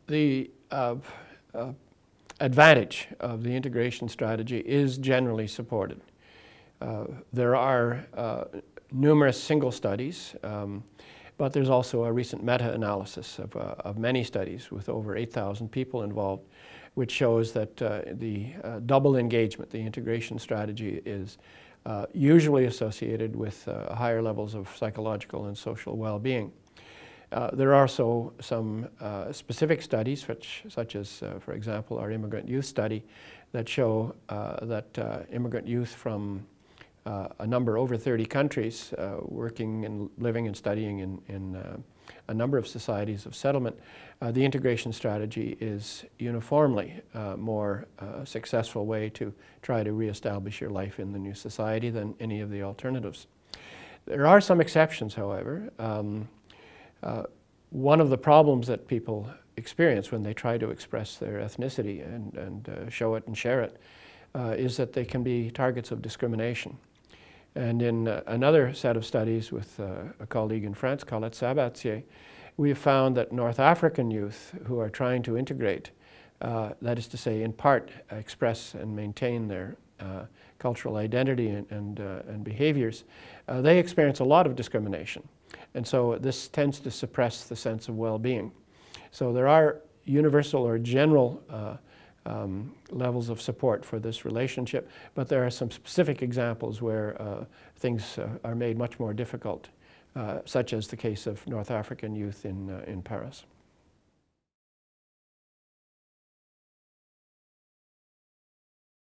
The advantage of the integration strategy is generally supported. There are numerous single studies, but there's also a recent meta-analysis of many studies with over 8,000 people involved, which shows that the double engagement, the integration strategy, is usually associated with higher levels of psychological and social well-being. There are also some specific studies, such as, for example, our immigrant youth study, that show that immigrant youth from a number over 30 countries working and living and studying in a number of societies of settlement, the integration strategy is uniformly a more successful way to try to reestablish your life in the new society than any of the alternatives. There are some exceptions, however. One of the problems that people experience when they try to express their ethnicity and show it and share it is that they can be targets of discrimination. And in another set of studies with a colleague in France, Colette Sabatier, we have found that North African youth who are trying to integrate, that is to say, in part express and maintain their cultural identity and behaviors, they experience a lot of discrimination. And so this tends to suppress the sense of well-being. So there are universal or general levels of support for this relationship, but there are some specific examples where things are made much more difficult, such as the case of North African youth in Paris.